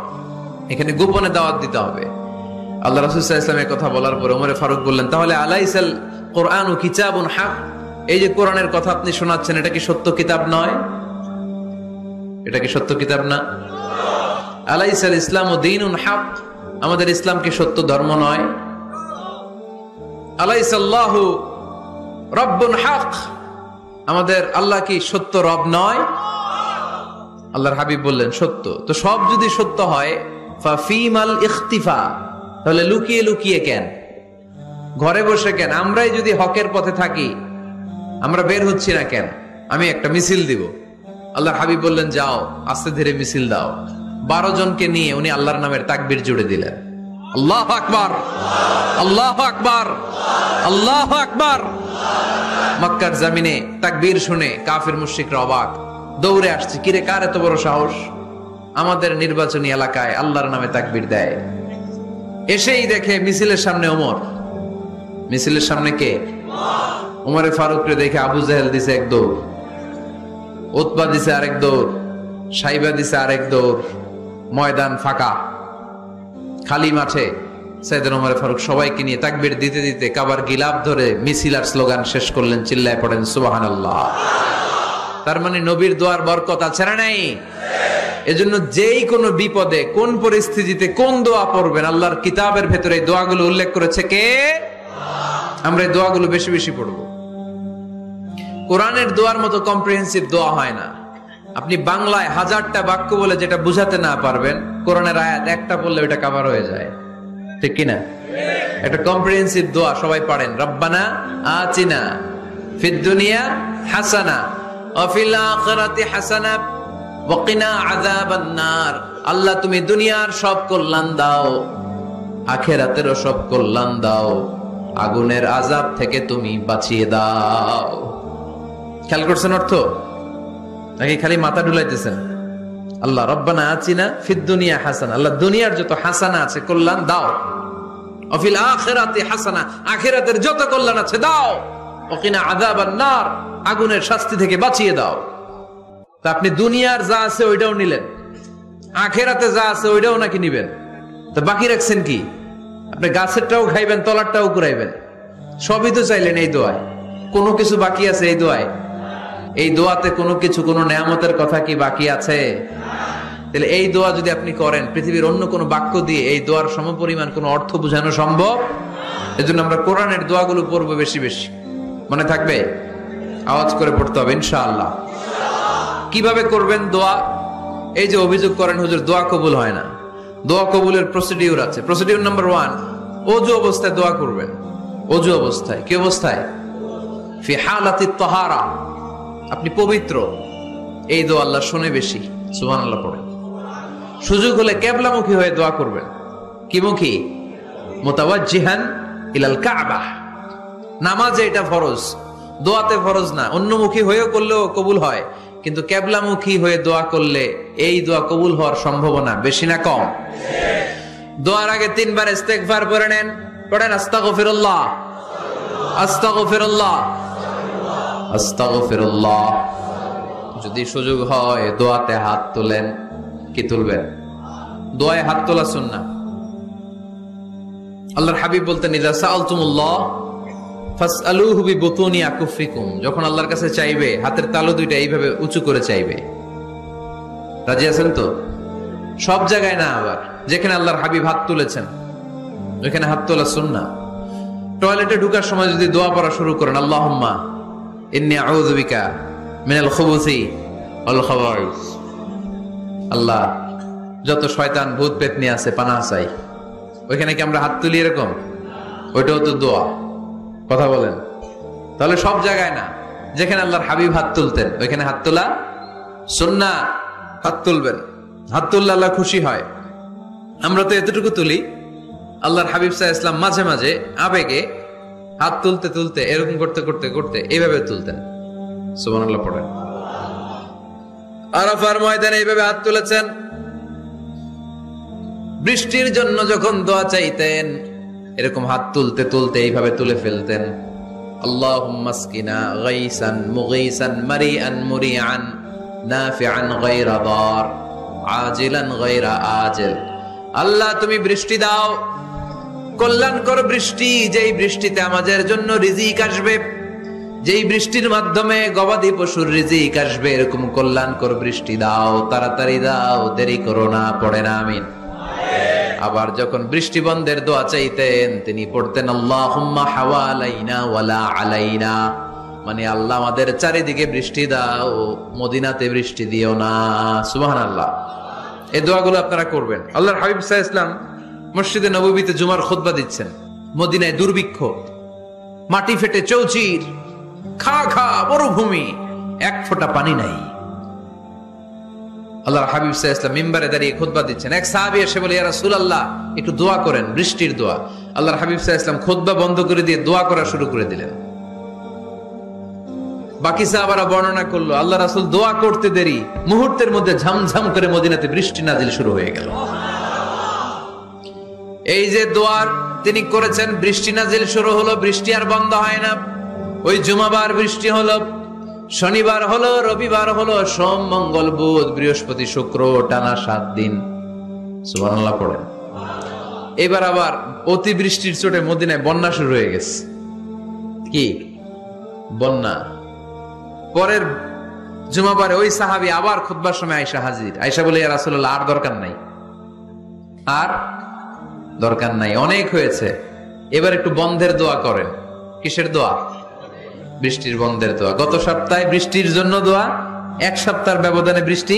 এখানে গোপনে দাওয়াত দিতে হবে। আল্লাহ রাসূল সাল্লাল্লাহু আলাইহি ওয়াসাল্লামের কথা বলার পর ওমর ফারুক বললেন, তাহলে আলাইসাল কোরআনু কিতাবুন হক, এই যে কোরআনের কথা আপনি শোনাচ্ছেন, এটা কি সত্য কিতাব নয়? এটা কি সত্য কিতাব না? আলাইসাল ইসলামু দীনুন হক, আমাদের ইসলাম কি সত্য ধর্ম নয়? আলাইসাল্লাহু রব্বুন হক, আমাদের আল্লাহ কি সত্য রব নয়? আল্লাহর হাবিব বললেন, সত্য। তো সব যদি সত্য হয়, ফাফিমাল ইখতিফা, তাহলে লুকিয়ে লুকিয়ে কেন, ঘরে বসে কেন? আমরাই যদি হকের পথে থাকি, আমরা বের হচ্ছি না কেন? আমি একটা মিছিল দিব। আল্লাহর হাবিব বললেন, যাও, আস্তে ধীরে মিছিল দাও। 12 জনকে নিয়ে উনি আল্লাহর নামের তাকবীর জুড়ে দিলেন। আল্লাহু আকবার, আল্লাহু আকবার, আল্লাহু আকবার। মক্কার জমিনে তাকবীর শুনে কাফির মুশরিকরা অবাক, দৌড়ে আসছে, কিরে, কার এত বড় সাহস আমাদের নির্বাচনী এলাকায় আল্লাহর নামে তাকবীর দেয়? এসেই দেখে মিছিলের সামনে ওমর। মিছিলের সামনে কে? ওমরে ফারুককে দেখে আবু জাহেল দিছে এক দৌড়, উতবা দিছে আরেক দৌড়, সাইবা দিছে আরেক দৌড়। ময়দান ফাঁকা, খালি মাঠে সাইয়েদনা ওমর ফারুক সবাইকে নিয়ে তাকবীর দিতে দিতে কাবার গিলাফ ধরে মিছিল আর স্লোগান শেষ করলেন। চিল্লায় পড়েন সুবহানাল্লাহ। তার মানে নবীর দোয়ার বরকত আছে না নাই? এজন্য যেই কোনো বিপদে, কোন পরিস্থিতিতে কোন দোয়া পড়বেন, আল্লাহর কিতাবের ভেতরে এই দোয়াগুলো উল্লেখ করেছে কে? আমরা এই দোয়াগুলো বেশি বেশি পড়ব। কোরআনের দোয়ার মতো কম্প্রিহেন্সিভ দোয়া হয় না। আপনি বাংলায় 1000টা বাক্য বলে যেটা বুঝাতে না পারবেন, কোরআনের আয়াত একটা পড়লে ওটা কভার হয়ে যায়, ঠিক কিনা? একটা কম্প্রিহেন্সিভ দোয়া সবাই পড়েন, রব্বানা আতিনা ফিদ দুনিয়া হাসানা ওয়া ফিল আখিরাতি হাসানা ওয়া কিনা আযাবান নার। আল্লাহ, তুমি দুনিয়ার সব কল্যাণ দাও, আখিরাতেরও সব কল্যাণ দাও, আগুনের আযাব থেকে তুমি বাঁচিয়ে দাও। খেয়াল করছেন অর্থ নাকি খালি মাথা ঢুলাইতেছেন? আল্লাহ রব্বানা আতিনা ফিদ দুনিয়া হাসানা, আল্লাহ দুনিয়ার যত হাসানা আছে কল্যাণ দাও, ওয়া ফিল আখিরাতি হাসানা, আখিরাতের যত কল্যাণ আছে দাও, ওয়া কিনা আযাবান নার, আগুনের শাস্তি থেকে বাঁচিয়ে দাও। তা আপনি দুনিয়ার যা আছে ওইটাও নিলেন, আখিরাতে যা আছে ওইটাও নাকি নিবেন, তো বাকি রাখছেন কি? আপনি গাছেরটাও খাইবেন, তলারটাও কুড়াইবেন, সবই তো চাইলেন এই দোয়ায়। কোনো কিছু বাকি আছে এই দোয়ায়? এই দোয়াতে কোনো কিছু, কোনো নেয়ামতের কথা কি বাকি আছে? তাহলে এই দোয়া যদি আপনি করেন, পৃথিবীর অন্য কোনো বাক্য দিয়ে এই দোয়ার সমপরিমাণ কোনো অর্থ বোঝানো সম্ভব? এজন্য আমরা কোরআনের দোয়াগুলো পড়বো বেশি বেশি। মনে থাকবে? আওয়াজ করে পড়তে হবে ইনশাআল্লাহ। কিভাবে করবেন দোয়া? এই যে অভিযোগ করেন, হুজুর দোয়া কবুল হয় না, দোয়া কবুলের প্রসিডিউর আছে। প্রসিডিউর নাম্বার 1, ওযু অবস্থায় দোয়া করবেন। ওযু অবস্থায়, কি অবস্থায়? ফি হালাতি তাহারা, আপনি পবিত্র, এই দোয়া আল্লাহ শুনে বেশি। সুবহানাল্লাহ পড়েন। সুযোগ হলে কিবলামুখী হয়ে দোয়া করবেন। কি মুখী? মুতাওয়াজ্জিহান ইলাল কাবা। নামাজে এটা ফরজ, দোয়াতে ফরজ না। অন্যমুখী হয়েও করলেও কবুল হয়, কিন্তু কিবলামুখী হয়ে দোয়া করলে এই দোয়া কবুল হওয়ার সম্ভাবনা বেশি না কম? দোয়ার আগে 3 বার ইস্তেগফার পড়ে নেন। পড়েন আস্তাগফিরুল্লাহ, আস্তাগফিরুল্লাহ, আস্তাগফিরুল্লাহ। যদি সুযোগ হয় দোয়াতে হাত তোলেন। কি তুলবেন? দোয়ায় হাত তোলা সুন্নাহ। আল্লাহর হাবিব বলতেন, ইযা সাআলতুমুল্লাহ ফাসআলুহু বিবুতুনি আকুফিকুম, যখন আল্লাহর কাছে চাইবে হাতের তালু দুইটা এইভাবে উঁচু করে চাইবে। রাজি আছেন তো? সব জায়গায় না, আবার যেখানে আল্লাহর হাবিব হাত তুলেছেন ওইখানে হাত তোলা সুন্নাহ। টয়লেটে ঢোকার সময় যদি দোয়া পড়া শুরু করেন, আল্লাহুম্মা ইন্নী আউযু বিকা মিনাল খুবুসি ওয়াল খাবাইস, আল্লাহ যত শয়তান ভূত পেতনি আছে পানাহ চাই, ওইখানে কি আমরা হাত তুলি এরকম? ওইটাও তো দোয়া। কথা বলেন। তাহলে সব জায়গায় না, যেখানে আল্লাহর হাবিব হাত তুলতেন ওইখানে হাত তোলা সুন্নাহ। হাত তুলবেন, হাত তুললে আল্লাহ খুশি হয়। আমরা তো এতটুকু তুলি, আল্লাহর হাবিব সাল্লাল্লাহু আলাইহি ওয়াসাল্লাম মাঝে মাঝে আবেগে হাত তুলতে তুলতে এরকম করতে করতে করতে এইভাবে তুলতেন। সুবহানাল্লাহ পড়েন। আরাফার ময়দানে এইভাবে হাত তুলেছেন। বৃষ্টির জন্য যখন দোয়া চাইতেন এরকম হাত তুলতে তুলতে এইভাবে তুলে ফেলতেন, আল্লাহুম্মা আসকিনা গাইসান মুগীসান মারিআন মুরিআন নাফিআন গায়রা দার আজিলান গায়রা আজিল। আল্লাহ তুমি বৃষ্টি দাও, কল্যাণকর বৃষ্টি, যেই বৃষ্টিতে আমাদের জন্য রিজিক আসবে, যেই বৃষ্টির মাধ্যমে গবাদি পশুর রিজিক আসবে, এরকম কল্যাণকর বৃষ্টি দাও, তাড়াতাড়ি দাও, দেরি করো না। পড়ে না আমিন। আবার যখন বৃষ্টি বন্ধের দোয়া চাইতেন তিনি পড়তেন আল্লাহুম্মা হাওয়ালাইনা ওয়ালা আলাইনা, মানে আল্লাহ আমাদের চারিদিকে বৃষ্টি দাও, মদিনাতে বৃষ্টি দিও না। সুবহানাল্লাহ। এই দোয়াগুলো আপনারা করবেন। আল্লাহর হাবিব সাল্লাল্লাহু আলাইহি ওয়াসাল্লাম মসজিদে নববীতে জুমার খুতবা দিচ্ছেন, মদিনায় দুর্ভিক্ষ, মাটি ফেটে চৌচির, খা খা মরুভূমি, এক ফোঁটা পানি নাই। আল্লাহর হাবিব সাল্লাল্লাহু আলাইহি ওয়াসাল্লাম মিম্বারে দাঁড়িয়ে খুতবা দিচ্ছেন। এক সাহাবী এসে বলে, ইয়া রাসূলুল্লাহ একটু দোয়া করেন, বৃষ্টির দোয়া। আল্লাহর হাবিব সাল্লাল্লাহু আলাইহি ওয়াসাল্লাম খুতবা বন্ধ করে দিয়ে দোয়া করা শুরু করে দিলেন। বাকি সাহাবারা বর্ণনা করলো আল্লাহ রাসূল দোয়া করতে দেরি, মুহূর্তের মধ্যে ঝমঝম করে মদিনাতে বৃষ্টি নাজিল শুরু হয়ে গেল। এই যে দোয়ার তিনি করেছেন, বৃষ্টি নাজিল শুরু হলো, বৃষ্টি আর বন্ধ হয় না। ওই জুমাবার বৃষ্টি হলো, শনিবার হলো, রবিবার হলো, সোম মঙ্গল বুধ বৃহস্পতি শুক্র, টানা 7 দিন। সুবহানাল্লাহ পড়েন। এবার আবার অতিবৃষ্টির চোটে মদিনায় বন্যা শুরু হয়ে গেছে। কি বন্যা? পরের জুমাবারে ওই সাহাবী আবার খুতবার সময় আয়েশা হাজির। আয়েশা বলে, ইয়া রাসূলুল্লাহ আর দরকার নাই, আর দরকার নাই, অনেক হয়েছে, এবার একটু বন্ধের দোয়া করেন। কিসের দোয়া? বৃষ্টির বন্ধের দোয়া। গত সপ্তাহে বৃষ্টির জন্য দোয়া, এক সপ্তাহের ব্যবধানে বৃষ্টি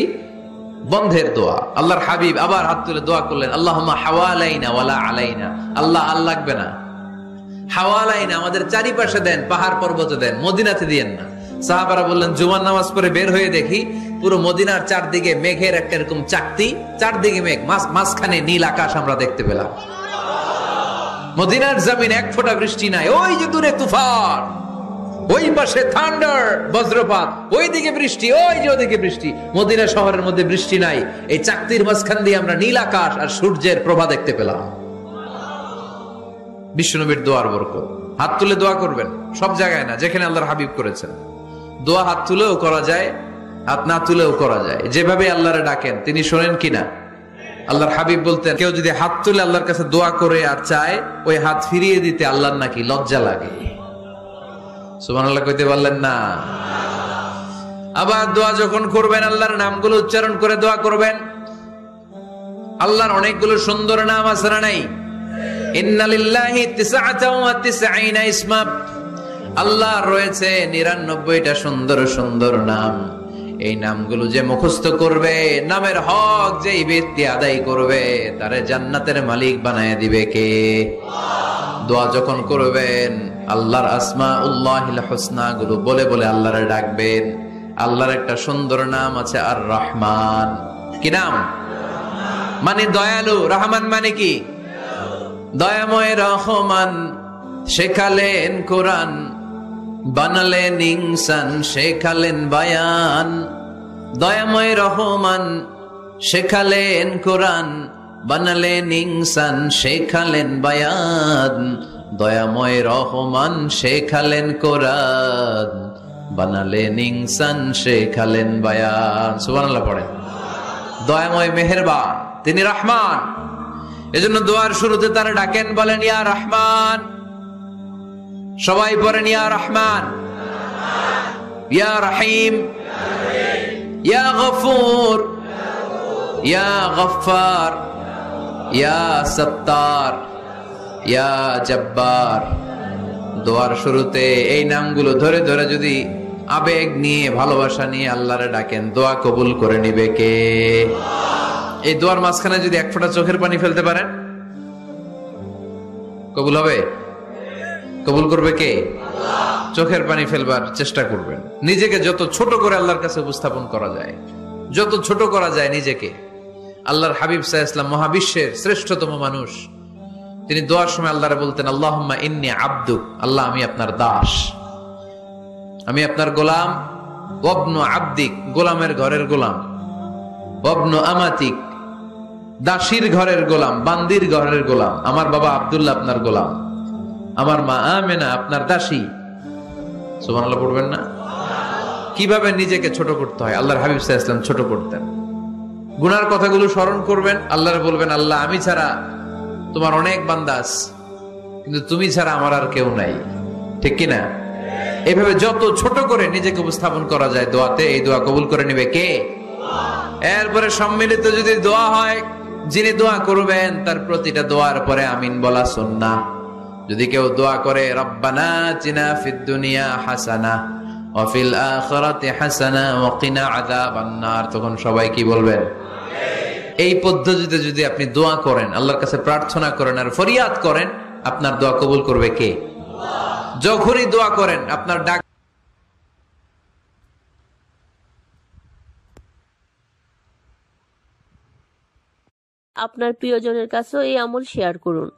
বন্ধের দোয়া। আল্লাহর হাবিব আবার হাত তুলে দোয়া করলেন, আল্লাহুম্মা হাওয়ালাইনা ওয়ালা আলাইনা। আল্লাহ আর লাগবে না, হাওয়ালাইনা আমাদের চারিপাশে দেন, পাহাড় পর্বতে দেন, মদিনাতে দিয়েন না। সাহাবারা বললেন, জুমার নামাজ পড়ে বের হয়ে দেখি পুরো মদিনার চারদিকে মেঘের একটা এরকম চাকতি, চারদিকে মেঘ, মাঝখানে নীল আকাশ আমরা দেখতে পেলাম। মদিনার জমিন এক ফোঁটা বৃষ্টি নাই। ওই যে দূরে তুফান, ওই পাশে থান্ডার বজ্রপাত, ওইদিকে বৃষ্টি, ওই যে ওদিকে বৃষ্টি। মদিনা শহরের মধ্যে বৃষ্টি নাই, এই চাকতির মাঝখান দিয়ে আমরা নীল আকাশ আর সূর্যের প্রভা দেখতে পেলাম। বিশ্বনবীর দোয়ার বরকত। হাত তুলে দোয়া করবেন, সব জায়গায় না, যেখানে আল্লাহর হাবিব করেছেন। দোয়া হাত তুলেও করা যায়, হাত না তুলেও করা যায়। যেভাবে আল্লাহরে ডাকেন তিনি শোনেন কিনা। আল্লাহর হাবিব বলতেন, কেউ যদি হাত তুলে আল্লাহর কাছে দোয়া করে আর চায়, ওই হাত ফিরিয়ে দিতে আল্লাহর নাকি লজ্জা লাগে। সুবহানাল্লাহ কইতে পারলেন না? আবার দোয়া যখন করবেন আল্লাহর নামগুলো উচ্চারণ করে দোয়া করবেন। আল্লাহর অনেকগুলো সুন্দর নাম আছে না নাই? ইন্না লিল্লাহি 99 ইসমা। আল্লাহর রয়েছে 99টা সুন্দর সুন্দর নাম। এই নামগুলো যে মুখস্থ করবে, নামের হক যেই ব্যক্তি আদায় করবে, তারে জান্নাতের মালিক বানায় দিবে কে? দোয়া যখন করবেন আল্লাহর আসমাউল্লাহিল হুসনা গুলো বলে বলে আল্লাহরে ডাকবেন। আল্লাহর একটা সুন্দর নাম আছে আর রহমান। কি নাম? মানে দয়ালু। রহমান মানে কি? দয়াময়। রহমান শেখালেন কোরআন, বানালেন ইনসান, শেখালেন বায়ান। দয়াময় রহমান শেখালেন কোরআন, বানালেন ইনসান, শেখালেন বায়ান। দয়াময় রহমান শেখালেন কোরআন, বানালেন ইনসান, শেখালেন বায়ান। সুবহানাল্লাহ পড়েন। দয়াময় মেহেরবান, তিনি রহমান। এজন্য দোয়ার শুরুতে তারা ডাকেন, বলেন ইয়া রহমান। সবাই পড়েন ইয়া রহমান, ইয়া রহিম, ইয়া গফুর, ইয়া গফফার, ইয়া সত্তার, ইয়া জব্বার। দোয়ার শুরুতে এই নামগুলো ধরে ধরে যদি আবেগ নিয়ে, ভালোবাসা নিয়ে আল্লাহরে ডাকেন, দোয়া কবুল করে নিবে কে? এই দোয়ার মাঝখানে যদি এক ফোঁটা চোখের পানি ফেলতে পারেন, কবুল হবে? কবুল করবে কে? চোখের পানি ফেলবার চেষ্টা করবেন। নিজেকে যত ছোট করে আল্লাহর কাছে উপস্থাপন করা যায়, যত ছোট করা যায় নিজেকে। আল্লাহর হাবিব সাল্লাল্লাহু আলাইহি ওয়াসাল্লাম মহাবিশ্বের শ্রেষ্ঠতম মানুষ, তিনি দোয়ার সময় আল্লাহরে বলতেন, আল্লাহুম্মা ইন্নী আবদুক। আল্লাহ আমি আপনার দাস, আমি আপনার গোলাম। ওয়াবনু আবদিক, গোলামের ঘরের গোলাম। ওয়াবনু আমাতিক, দাসীর ঘরের গোলাম, বান্দির ঘরের গোলাম। আমার বাবা আব্দুল্লাহ আপনার গোলাম, আমার মা আমেনা আপনার দাসী। সুবহানাল্লাহ পড়বেন না? কিভাবে নিজেকে ছোট করতে হয় আল্লাহর হাবিব সাল্লাল্লাহু আলাইহি ওয়াসাল্লাম ছোট করতেন। গুনার কথাগুলো স্মরণ করবেন, আল্লাহর বলবেন, আল্লাহ আমি ছাড়া তোমার অনেক বান্দা আছে, কিন্তু তুমি ছাড়া আমার আর কেউ নাই। ঠিক কিনা? এভাবে যত ছোট করে নিজেকে উপস্থাপন করা যায় দোয়াতে, এই দোয়া কবুল করে নেবে কে? এরপরে সম্মিলিত যদি দোয়া হয়, যিনি দোয়া করবেন তার প্রতিটা দোয়ার পরে আমিন বলা সুন্নাহ। যদি কেউ দোয়া করে রব্বানা আতিনা ফিদ দুনিয়া হাসানা ওয়া ফিল আখিরাতি হাসানা ওয়া কিনা আযাবান নার, তখন সবাই কি বলবেন? এই পদ্ধতিতে যদি আপনি দোয়া করেন, আল্লাহর কাছে প্রার্থনা করেন আর ফরিয়াদ করেন, আপনার দোয়া কবুল করবে কে? যখনই দোয়া করেন আপনার ডাক আপনার প্রিয়জনের কাছেও এই আমল শেয়ার করুন।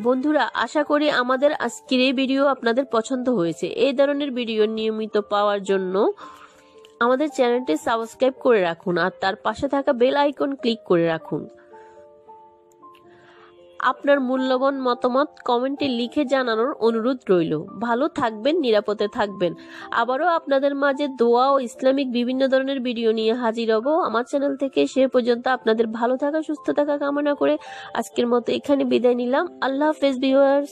বন্ধুরা, আশা করি আমাদের আজকের এই ভিডিও আপনাদের পছন্দ হয়েছে। এই ধরনের ভিডিও নিয়মিত পাওয়ার জন্য আমাদের চ্যানেলটি সাবস্ক্রাইব করে রাখুন আর তার পাশে থাকা বেল আইকন ক্লিক করে রাখুন। আপনার মূল্যবান মতামত কমেন্টে লিখে জানানোর অনুরোধ রইল। ভালো থাকবেন, নিরাপদে থাকবেন। আবারও আপনাদের মাঝে দোয়া ও ইসলামিক বিভিন্ন ধরনের ভিডিও নিয়ে হাজির হব আমার চ্যানেল থেকে। সে পর্যন্ত আপনাদের ভালো থাকা, সুস্থ থাকা কামনা করে আজকের মতো এখানে বিদায় নিলাম। আল্লাহ হাফেজ ভিউয়ার্স।